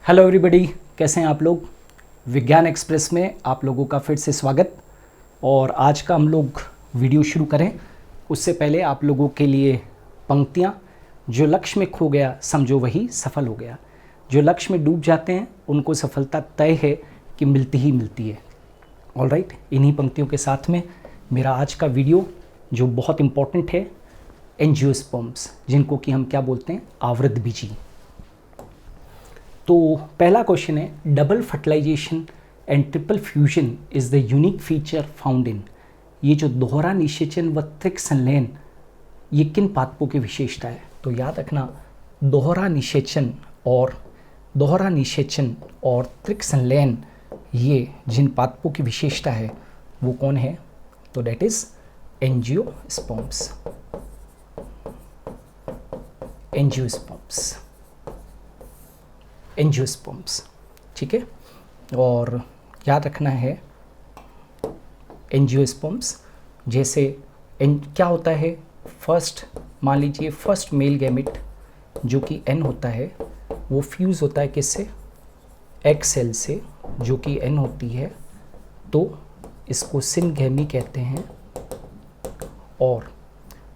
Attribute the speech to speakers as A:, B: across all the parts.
A: Hello everybody, कैसे हैं आप लोग। विज्ञान एक्सप्रेस में आप लोगों का फिर से स्वागत। और आज का हम लोग वीडियो शुरू करें उससे पहले आप लोगों के लिए पंक्तियाँ। जो लक्ष्य में खो गया समझो वही सफल हो गया। जो लक्ष्य में डूब जाते हैं उनको सफलता तय है कि मिलती ही मिलती है। ऑलराइट, इन्हीं पंक्तियों के साथ में मेरा आज का वीडियो जो बहुत इम्पोर्टेंट है, एंजियोस्पर्म्स, जिनको कि हम क्या बोलते हैं, आवृतबीजी। तो पहला क्वेश्चन है, double fertilisation and triple fusion is the unique feature found in. ये जो दोहरा निषेचन व त्रिक संलयन, ये किन पादपों की विशेषता है। तो याद रखना, दोहरा निषेचन और त्रिक संलयन, ये जिन पादपों की विशेषता है वो कौन है, तो डेट इज एंजियोस्पर्म्स। एंजियोस्पर्म्स, ठीक है। और याद रखना है, एंजियोस्पर्म्स जैसे क्या होता है, फर्स्ट, मान लीजिए फर्स्ट मेल गैमेट जो कि एन होता है, वो फ्यूज़ होता है किससे, एग सेल से, जो कि एन होती है, तो इसको सिनगैमी कहते हैं। और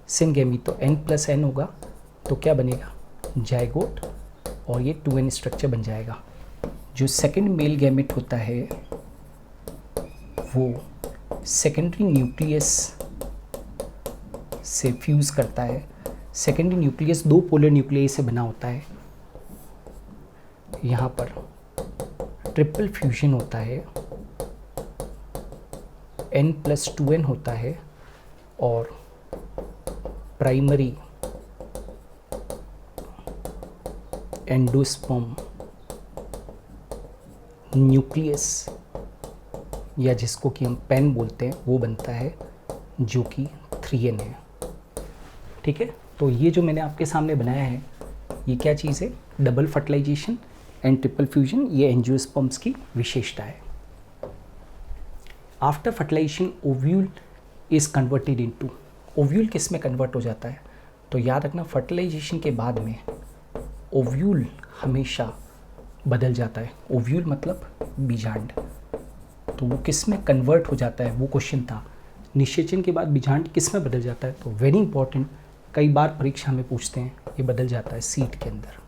A: सिनगैमी तो n+n होगा, तो क्या बनेगा, जाइगोट, और ये 2n स्ट्रक्चर बन जाएगा। जो सेकंड मेल गैमेट होता है वो सेकेंडरी न्यूक्लियस से फ्यूज़ करता है। सेकेंडरी न्यूक्लियस 2 पोलर न्यूक्लियई से बना होता है। यहाँ पर ट्रिपल फ्यूजन होता है, n+2n होता है, और प्राइमरी एंडोस्पर्म न्यूक्लियस, या जिसको कि हम पेन बोलते हैं, वो बनता है, जो कि 3n है। ठीक है, तो ये जो मैंने आपके सामने बनाया है, ये क्या चीज़ है, double fertilisation and triple fusion, ये एंजियोस्पर्म्स की विशेषता है। After fertilisation ovule is converted into, ovule किस में कन्वर्ट हो जाता है, तो याद रखना, फर्टिलाइजेशन के बाद में ओव्यूल हमेशा बदल जाता है। ओव्यूल मतलब बीजांड, तो वो किस में कन्वर्ट हो जाता है, वो क्वेश्चन था। निषेचन के बाद बीजांड किस में बदल जाता है, तो वेरी इंपॉर्टेंट, कई बार परीक्षा में पूछते हैं, ये बदल जाता है सीड के अंदर।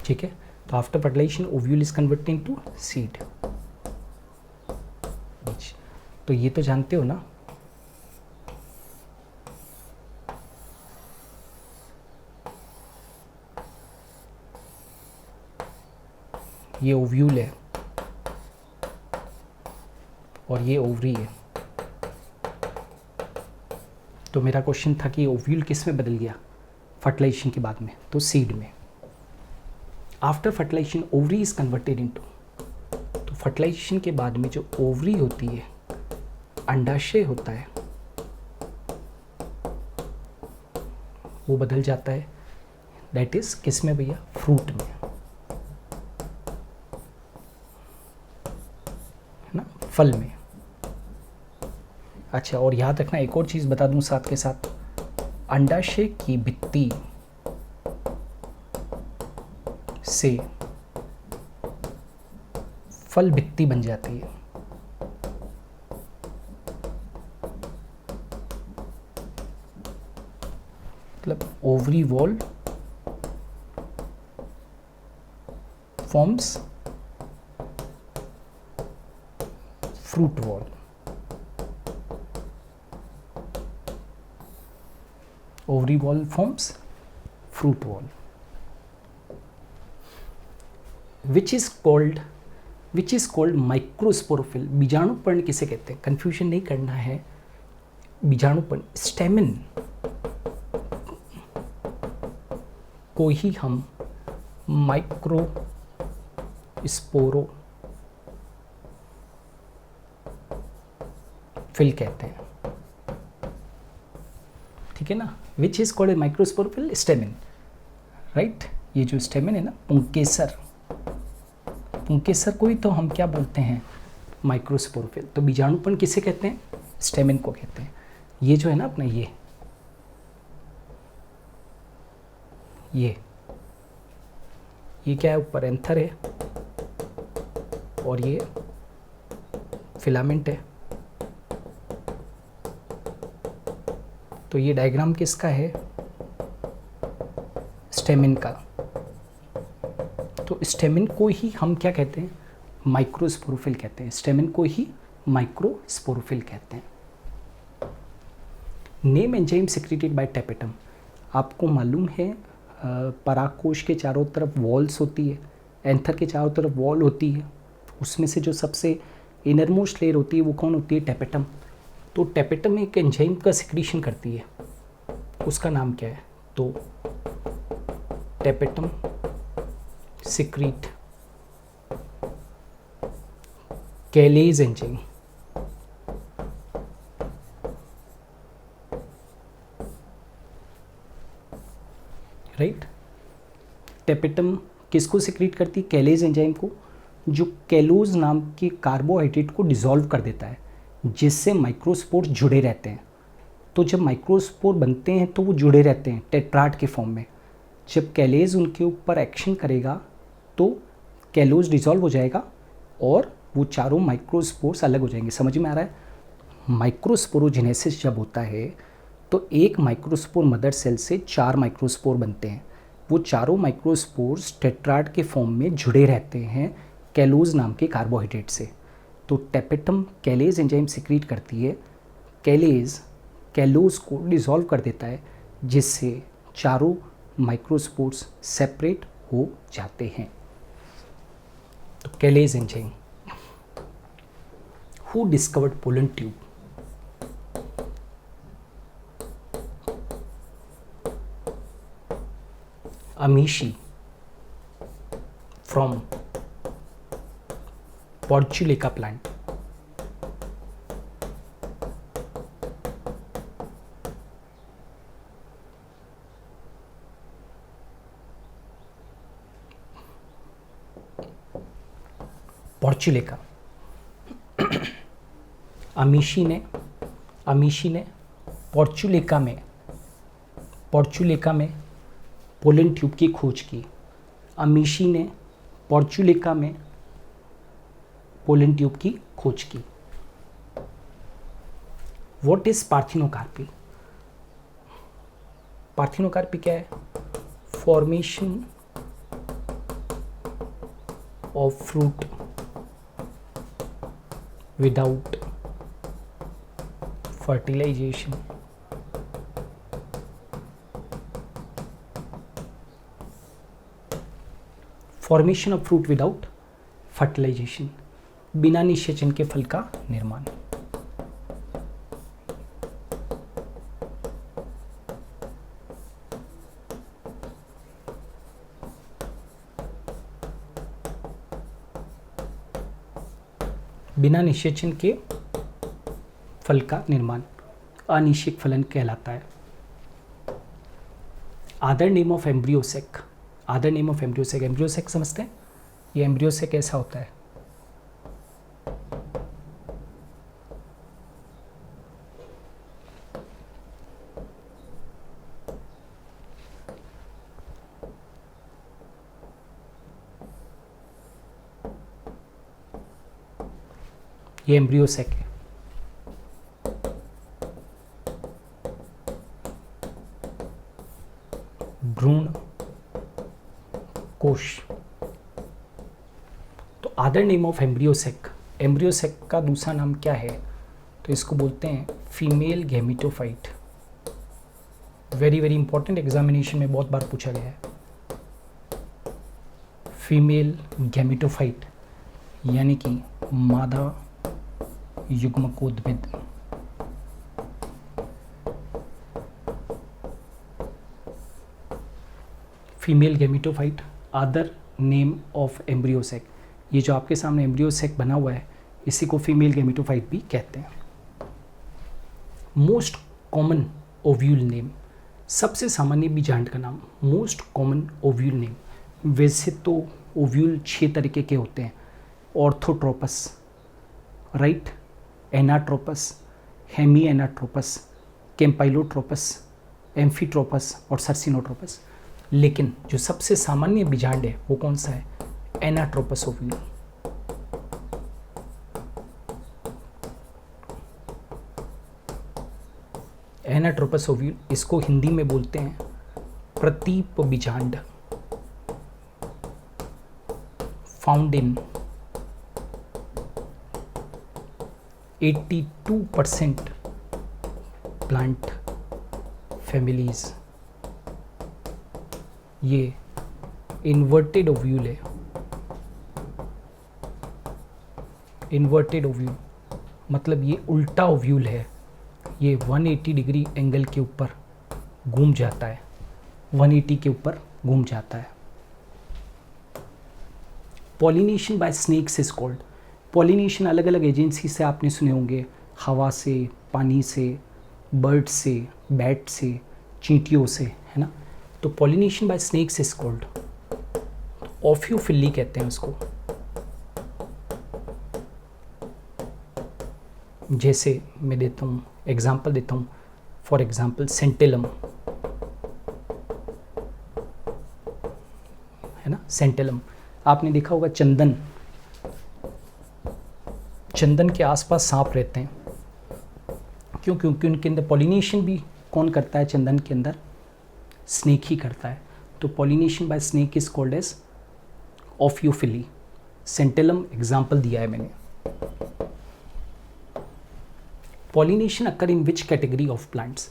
A: ठीक है, तो after fertilisation ovule is converting to seed. तो ये तो जानते हो ना। ये ओव्यूल है और ये ओवरी है। तो मेरा क्वेश्चन था कि ओव्यूल किस में बदल गया फर्टिलाइजेशन के बाद में, तो सीड में। After fertilization ovary is converted into, तो फर्टिलाइजेशन के बाद में जो ओवरी होती है, अंडाशय होता है, वो बदल जाता है, दैट इज किस में भैया, फ्रूट में, है ना, फल में। अच्छा, और याद रखना, एक और चीज़ बता दूं साथ के साथ, अंडाशय की भित्ति से फल भित्ति बन जाती है। मतलब ovary wall forms fruit wall. Ovary wall forms fruit wall, which is called microsporophyll. बीजाणुपर्ण किसे कहते हैं, कंफ्यूजन नहीं करना है। बीजाणुपर्ण, स्टेमिन को ही हम माइक्रोस्पोरोफिल कहते हैं। ठीक है ना, विच is called microsporophyll, stamen, right. ये जो स्टेमिन है ना, पुंकेसर को ही तो हम क्या बोलते हैं, माइक्रोस्पोरोफिल। तो बीजाणुपर्ण किसे कहते हैं, स्टेमिन को कहते हैं। ये जो है ना अपना, ये ये क्या है, ऊपर एंथर है और ये फिलामेंट है। तो ये डायग्राम किसका है, स्टेमिन का। तो स्टेमिन को ही हम क्या कहते हैं, माइक्रोस्पोरोफिल कहते हैं। स्टेमिन को ही माइक्रोस्पोरोफिल कहते हैं। Name enzyme secreted bye tapetum. आपको मालूम है परागकोश के चारों तरफ वॉल्स होती है, एंथर के चारों तरफ वॉल होती है, उसमें से जो सबसे इनरमोस्ट लेयर होती है वो कौन होती है, टेपेटम। तो टेपेटम एक एंजाइम का सिक्रीशन करती है, उसका नाम क्या है, तो tapetum secrete callase enzyme. Right, tapetum किसको सिक्रीट करती है, कैलेज एंजाइम को, जो कैलोज नाम के कार्बोहाइड्रेट को डिसॉल्व कर देता है, जिससे माइक्रोस्पोर्स जुड़े रहते हैं। तो जब माइक्रोस्पोर बनते हैं तो वो जुड़े रहते हैं टेट्राड के फॉर्म में। जब कैलेज उनके ऊपर एक्शन करेगा तो कैलोज डिसॉल्व हो जाएगा और वो चारों माइक्रोस्पोर्स अलग हो जाएंगे। समझ में आ रहा है। माइक्रोस्पोरोजेनेसिस जब होता है तो एक माइक्रोस्पोर मदर सेल से 4 माइक्रोस्पोर बनते हैं। वो चारों माइक्रोस्पोर्स टेट्राड के फॉर्म में जुड़े रहते हैं कैलोज नाम के कार्बोहाइड्रेट से। तो टेपेटम कैलेज एंजाइम सिक्रीट करती है, कैलेज कैलोज को डिसॉल्व कर देता है, जिससे चारों माइक्रोस्पोर्स सेपरेट हो जाते हैं। तो callase enzyme. Who discovered pollen tube. Amici from Portulaca plant. Portulaca. Amici ने पोर्चुलेका में पोलन ट्यूब की खोज की। अमीशी ने पोर्चुलेका में पोलन ट्यूब की खोज की। What is parthenocarpy. पार्थिनोकार्पी क्या है, formation of fruit without fertilization. Formation of fruit without fertilization, बिना निषेचन के फल का निर्माण। बिना निषेचन के फल का निर्माण अनिषेक फलन कहलाता है। Other name of embryo sac. Other name of embryo sac. Embryo sac समझते हैं, ये एम्ब्रियोसेक ऐसा होता है, ये एम्ब्रियोसेक है। भ्रूण कोश। तो other name of embryo sac, embryo sac का दूसरा नाम क्या है, तो इसको बोलते हैं female gametophyte. Very very important, examination में बहुत बार पूछा गया है। फीमेल गैमेटोफाइट यानी कि मादा युग्मकोद्भिद। Female gametophyte, other name of embryo sac. ये जो आपके सामने एम्ब्रियोसेक बना हुआ है, इसी को फीमेल गैमेटोफाइट भी कहते हैं। मोस्ट कॉमन ओव्यूल नेम, सबसे सामान्य बीजांड का नाम। Most common ovule name. वैसे तो ओव्यूल 6 तरीके के होते हैं, orthotropous, right, anatropous, hemianatropous, campylotropous, amphitropous और सर्सिनोट्रोपस। लेकिन जो सबसे सामान्य बीजांड है वो कौन सा है? Anatropous ovule. एनाट्रोपस ओव्यूल, इसको हिंदी में बोलते हैं प्रतीप बीजांड। Found in 82% plant families. ये इन्वर्टेड ओव्यूल है। इन्वर्टेड ओव्यूल मतलब ये उल्टा ओव्यूल है। ये 180 डिग्री एंगल के ऊपर घूम जाता है, 180 के ऊपर घूम जाता है। Pollination by snakes is called. Pollination अलग अलग एजेंसी से आपने सुने होंगे, हवा से, पानी से, बर्ड से, बैट से, चींटियों से, है ना। तो pollination by snakes is called ophiophily कहते हैं उसको। जैसे मैं देता हूँ एग्जाम्पल देता हूँ, फॉर एग्जाम्पल सेंटेलम, है ना। सेंटेलम आपने देखा होगा, चंदन, चंदन के आसपास सांप रहते हैं। क्यों? क्योंकि उनके अंदर पॉलिनेशन भी कौन करता है? चंदन के अंदर स्नेक ही करता है। तो pollination by snake is called as ophiophily. Santalum example दिया है मैंने। Pollination occur in which category of plants?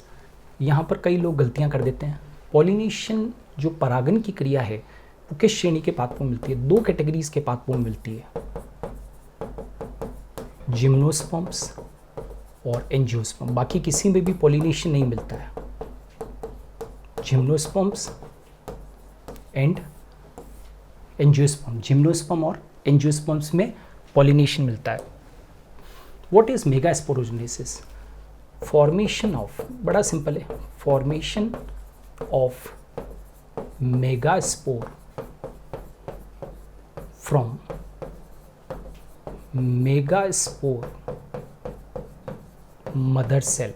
A: यहाँ पर कई लोग गलतियाँ कर देते हैं। पॉलिनेशन जो परागन की क्रिया है वो किस श्रेणी के पादपों में मिलती है? दो कैटेगरीज के पादपों में मिलती है, जिम्नोस्पर्म्स और एंजियोस्पर्म। बाकी किसी में भी पॉलिनेशन नहीं मिलता है। जिम्नोस्पर्म्स एंड एंजियोस्पर्म, जिम्नोस्पर्म और एंजियोस्पर्म्स में पॉलिनेशन मिलता है। What is megasporogenesis? Formation of, बड़ा सिंपल है, formation of megaspore from megaspore mother cell.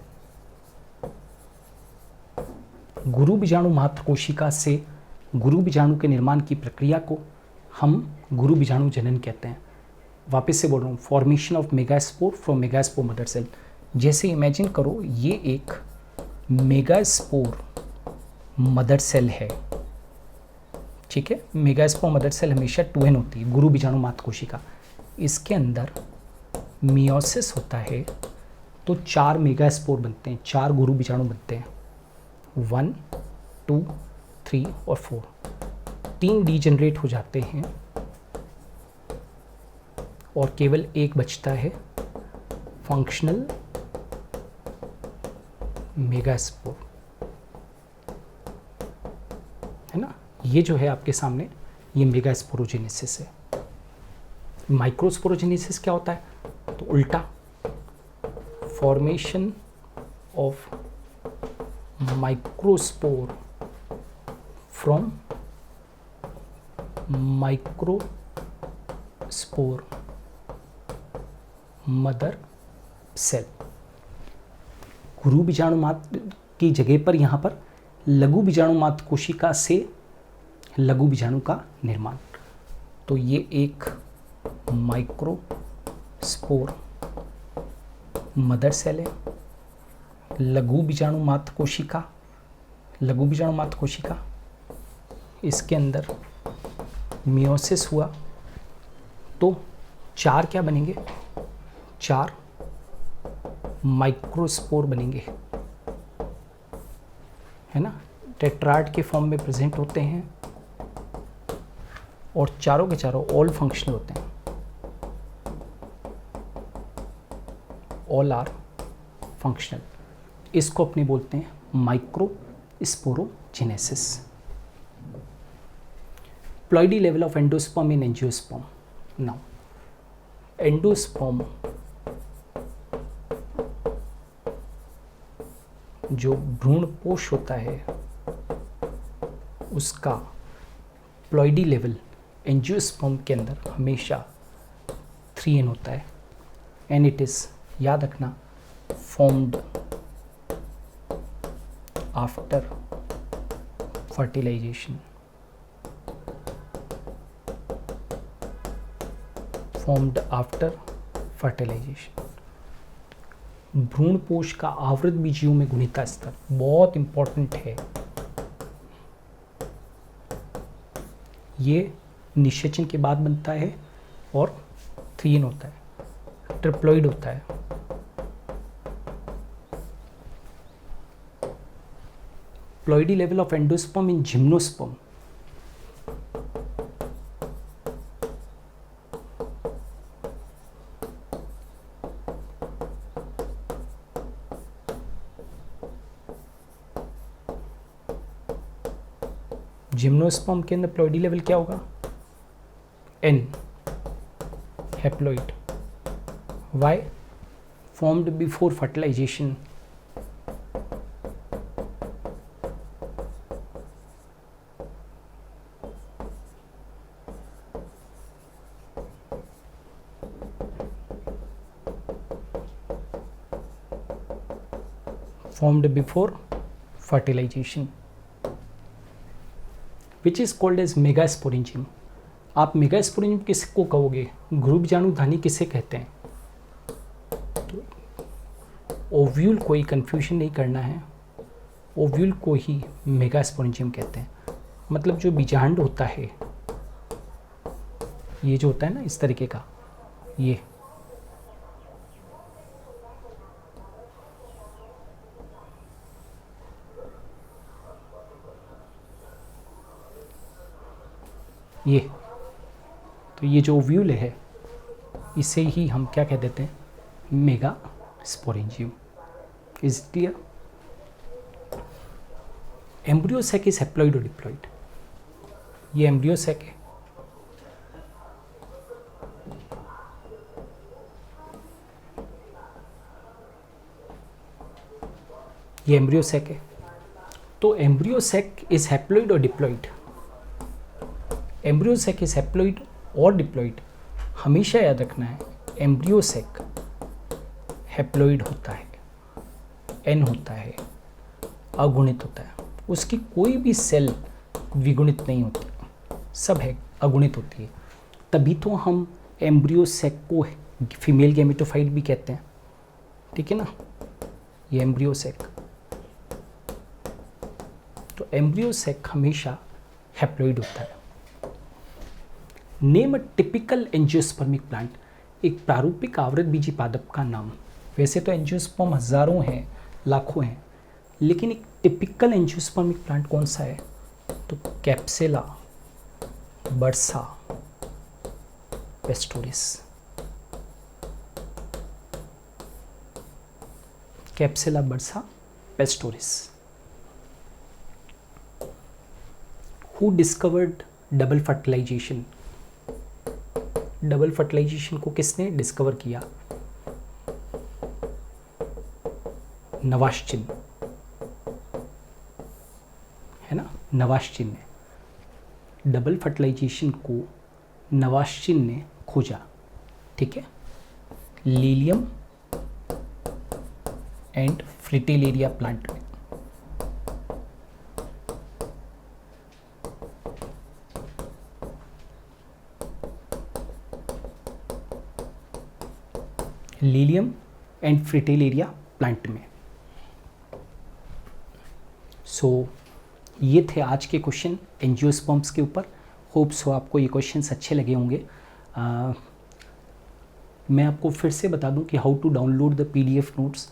A: गुरु बीजाणु मात्र कोशिका से गुरु बीजाणु के निर्माण की प्रक्रिया को हम गुरु बीजाणु जनन कहते हैं। वापस से बोल रहा हूँ, formation of megaspore from megaspore mother cell. जैसे इमेजिन करो ये एक मेगास्पोर मदर सेल है, ठीक है। मेगास्पोर मदर सेल हमेशा 2n होती है, गुरु बीजाणु मात्र कोशिका। इसके अंदर मियोसिस होता है तो 4 मेगास्पोर बनते हैं, 4 गुरु बीजाणु बनते हैं, 1, 2, 3 और 4। 3 डीजनरेट हो जाते हैं और केवल एक बचता है, फंक्शनल मेगास्पोर, है ना। ये जो है आपके सामने, ये मेगास्पोरोजेनेसिस है। माइक्रोस्पोरोजेनेसिस क्या होता है? तो उल्टा, formation of microspore from microspore mother cell. गुरु बीजाणु मात्र की जगह पर यहाँ पर लघु बीजाणु मात्र कोशिका से लघु बीजाणु का निर्माण। तो ये एक माइक्रोस्पोर मदर सेल है, लघु बीजाणु मात्र कोशिका, लघु बीजाणु मात्र कोशिका, इसके अंदर मियोसिस हुआ तो 4 क्या बनेंगे? 4 माइक्रोस्पोर बनेंगे, है ना। टेट्राड के फॉर्म में प्रेजेंट होते हैं और चारों के चारों ऑल फंक्शनल होते हैं, ऑल आर फंक्शनल। इसको अपने बोलते हैं microsporogenesis. Ploidy level of endosperm in angiosperm. Now endosperm जो भ्रूणपोष होता है उसका प्लॉइडी लेवल एंजियोस्पर्म के अंदर हमेशा 3n होता है, एंड इट इज, याद रखना, formed after fertilization, formed after fertilization. भ्रूणपोष का आवृत बीजियों में गुणिता स्तर बहुत इंपॉर्टेंट है। ये निषेचन के बाद बनता है और 3n होता है, ट्रिप्लॉइड होता है। Ploidy level of endosperm in gymnosperm, gymnosperm के अंदर प्लॉइडी लेवल क्या होगा? n, haploid. Why? Formed before fertilization. formed before fertilization, which is called as megasporangium. आप मेगास्पोरेंजियम किसको कहोगे? ध्रुव बीजाणुधानी किसे कहते हैं? तो ओव्यूल को ही कंफ्यूजन नहीं करना है, ओव्यूल को ही मेगास्पोरेंजियम कहते हैं। मतलब जो बीजांड होता है, ये जो होता है ना इस तरीके का, ये तो ये जो ओव्यूल है इसे ही हम क्या कह देते हैं? Megasporangium. Is clear? Embryo sac is haploid और डिप्लॉइड? ये एम्ब्रियो सैक है, ये एम्ब्रियो सैक है। तो एम्ब्रियो सैक इज हैप्लॉइड और diploid? Embryo sac is haploid और डिप्लॉइड, हमेशा याद रखना है। एम्ब्रियो सैक हैप्लॉइड होता है, एन होता है, अगुणित होता है, उसकी कोई भी सेल विगुणित नहीं होती, सब है अगुणित होती है। तभी तो हम एम्ब्रियो सैक को फीमेल गैमेटोफाइट भी कहते हैं, ठीक है ना? ये एम्ब्रियो सैक, तो एम्ब्रियो सैक हमेशा हैप्लॉइड होता है। Name a typical angiospermic plant, एक प्रारूपिक आवृत बीजी पादप का नाम। वैसे तो एंजियोस्पर्म हजारों हैं, लाखों हैं, लेकिन एक टिपिकल एंजियोस्पर्मिक प्लांट कौन सा है? तो Capsella bursa pastoris. Capsella bursa pastoris. Who discovered double fertilization? Double fertilization को किसने डिस्कवर किया? नवाश्चिन, है ना? नवाश्चिन ने डबल फर्टिलाइजेशन को नवाश्चिन ने खोजा, ठीक है? लीलियम एंड फ्रिटिलेरिया प्लांट में। लीलियम एंड फ्रिटिलेरिया प्लांट में। सो ये थे आज के क्वेश्चन एंजियोस्पर्म्स के ऊपर। होप सो आपको ये क्वेश्चंस अच्छे लगे होंगे। मैं आपको फिर से बता दूं कि how to download the PDF notes.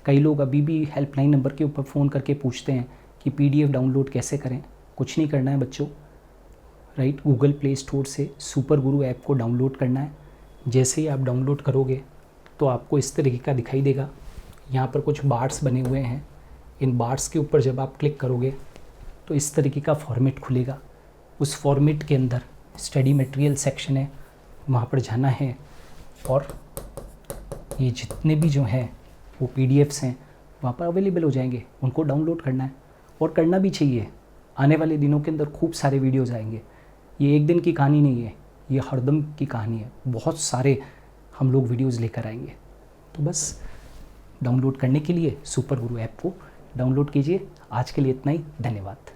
A: कई लोग अभी भी हेल्पलाइन नंबर के ऊपर फ़ोन करके पूछते हैं कि पीडीएफ डाउनलोड कैसे करें। कुछ नहीं करना है बच्चों, राइट? गूगल प्ले स्टोर से सुपर गुरु ऐप को डाउनलोड करना है। जैसे ही आप डाउनलोड करोगे तो आपको इस तरीके का दिखाई देगा। यहाँ पर कुछ बार्स बने हुए हैं, इन बार्स के ऊपर जब आप क्लिक करोगे तो इस तरीके का फॉर्मेट खुलेगा। उस फॉर्मेट के अंदर स्टडी मटेरियल सेक्शन है, वहाँ पर जाना है और ये जितने भी जो हैं वो पीडीएफ्स हैं वहाँ पर अवेलेबल हो जाएंगे, उनको डाउनलोड करना है और करना भी चाहिए। आने वाले दिनों के अंदर खूब सारे वीडियोज़ आएंगे। ये एक दिन की कहानी नहीं है, ये हरदम की कहानी है। बहुत सारे हम लोग वीडियोज़ लेकर आएंगे। तो बस डाउनलोड करने के लिए सुपर गुरु ऐप को डाउनलोड कीजिए। आज के लिए इतना ही, धन्यवाद।